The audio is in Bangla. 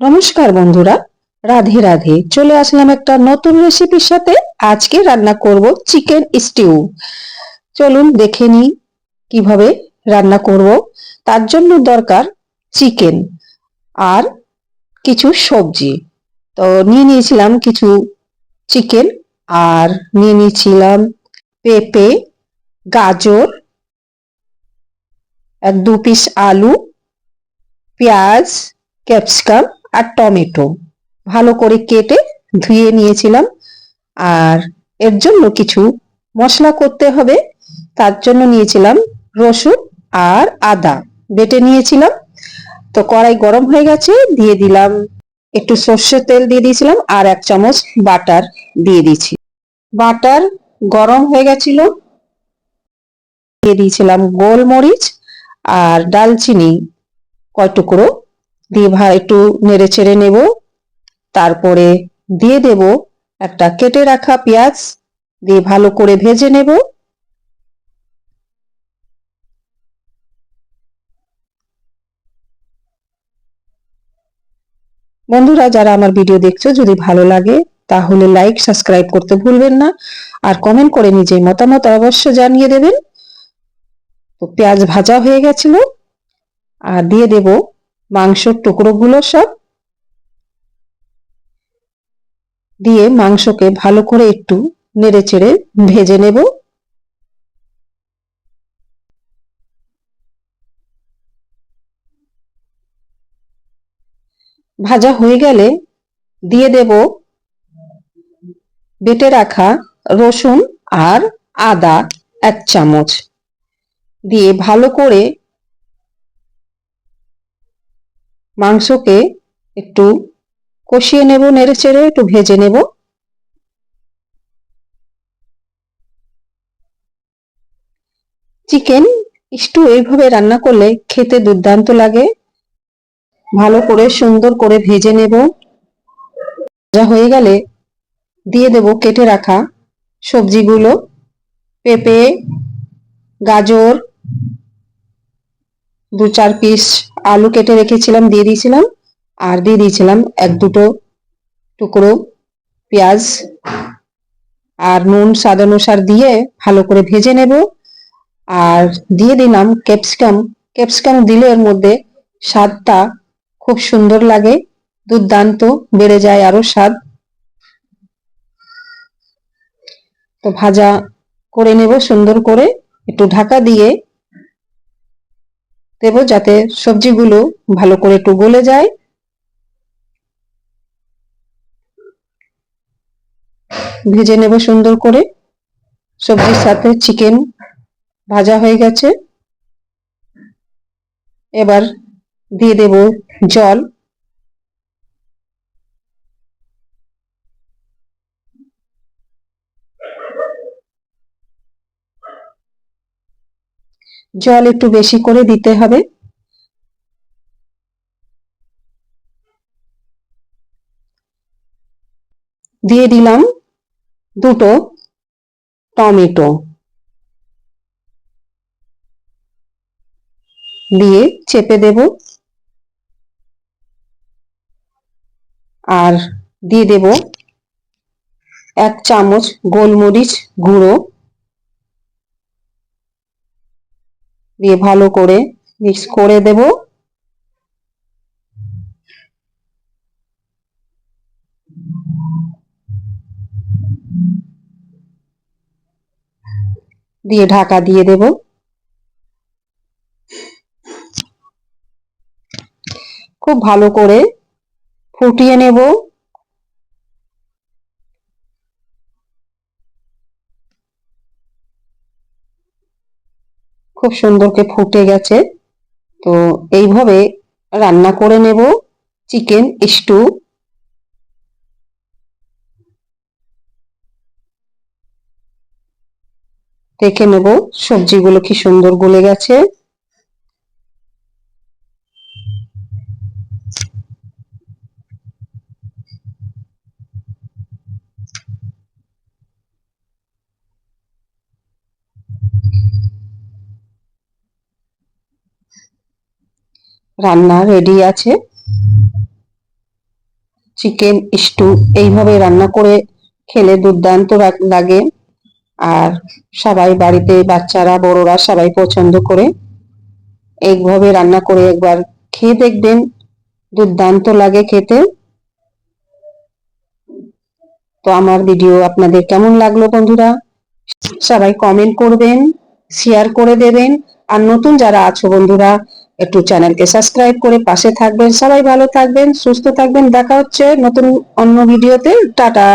নমস্কার বন্ধুরা, রাধে রাধে। চলে আসলাম একটা নতুন রেসিপির সাথে। আজকে রান্না করব চিকেন স্টিউ। চলুন দেখে নিই কিভাবে রান্না করব। তার জন্য দরকার চিকেন আর কিছু সবজি। তো নিয়ে নিয়েছিলাম কিছু চিকেন, আর নিয়ে নিয়েছিলাম পেঁপে, গাজর, এক দু পিস আলু, পেঁয়াজ, ক্যাপসিকাম আর টমেটো ভালো করে কেটে ধুয়ে নিয়েছিলাম। আর এর জন্য কিছু মশলা করতে হবে। তার জন্য নিয়েছিলাম রসুন আর আদা বেটে নিয়েছিলাম। তো কড়াই গরম হয়ে গেছে, দিয়ে দিলাম একটু সর্ষের তেল, দিয়ে দিয়েছিলাম আর 1 চামচ বাটার দিয়ে দিয়েছি। বাটার গরম হয়ে গেছিল, দিয়ে দিয়েছিলাম গোলমরিচ আর ডালচিনি কয় টুকরো দিয়ে একটু নেড়ে চেড়ে নেব। তারপরে দিয়ে দেব একটা কেটে রাখা পেঁয়াজ, দিয়ে ভালো করে ভেজে নেব। বন্ধুরা, যারা আমার ভিডিও দেখছো, যদি ভালো লাগে তাহলে লাইক সাবস্ক্রাইব করতে ভুলবেন না, আর কমেন্ট করে নিজের মতামত অবশ্য জানিয়ে দেবেন। তো পেঁয়াজ ভাজা হয়ে গেছিল, আর দিয়ে দেব মাংসের টুকরোগুলো সব, দিয়ে মাংসকে ভালো করে একটু নেড়ে চেড়ে ভেজে নেব। ভাজা হয়ে গেলে দিয়ে দেব বেটে রাখা রসুন আর আদা 1 চামচ, দিয়ে ভালো করে মাংসকে একটু কষিয়ে নেব, নেড়ে চেড়ে একটু ভেজে নেব। চিকেন স্টু এইভাবে রান্না করলে খেতে দুর্দান্ত লাগে। ভালো করে সুন্দর করে ভেজে নেব। ভাজা হয়ে গেলে দিয়ে দেব কেটে রাখা সবজিগুলো। পেঁপে, গাজর, 2-4 পিস আলু কেটে রেখেছিলাম দিয়ে দিয়েছিলাম, আর দিয়ে দিয়েছিলাম 1-2 টুকরো পেঁয়াজ, আর নুন স্বাদ অনুসার দিয়ে ভালো করে ভেজে নেব। আর দিয়ে দিলাম ক্যাপসিকাম। ক্যাপসিকাম দিলে এর মধ্যে স্বাদটা খুব সুন্দর লাগে, দুর্দান্ত বেড়ে যায় আরো স্বাদ। তো ভাজা করে নেব সুন্দর করে, একটু ঢাকা দিয়ে দেব যাতে সবজিগুলো ভালো করে একটু গলে যায়। ভেজে নেব সুন্দর করে। সবজির সাথে চিকেন ভাজা হয়ে গেছে। এবার দিয়ে দেব জল। জল একটু বেশি করে দিতে হবে। দিয়ে দিলাম 2 টমেটো, দিয়ে চেপে দেব। আর দিয়ে দেব 1 চামচ গোলমরিচ গুঁড়ো, দিয়ে ভালো করে মিক্স করে দেব। দিয়ে ঢাকা দিয়ে দেব। খুব ভালো করে ফুটিয়ে নেব। খুব সুন্দর করে ফুটে গেছে। তো এইভাবে রান্না করে নেব চিকেন স্টু। দেখে নেব সবজিগুলো কি সুন্দর গলে গেছে। রান্না রেডি আছে। চিকেন স্টু এইভাবে রান্না করে খেলে দুর্দান্ত লাগে। আর সবাই বাড়িতে বাচ্চারা বড়রা সবাই পছন্দ করে। এইভাবে রান্না করে একবার খেয়ে দেখবেন, দুর্দান্ত লাগে খেতে। তো আমার ভিডিও আপনাদের কেমন লাগলো বন্ধুরা? সবাই কমেন্ট করবেন, শেয়ার করে দেবেন। আর নতুন যারা আছো বন্ধুরা, একটু চ্যানেলকে সাবস্ক্রাইব করে পাশে থাকবেন। সবাই ভালো থাকবেন, সুস্থ থাকবেন। দেখা হচ্ছে নতুন অন্য ভিডিওতে। টাটা।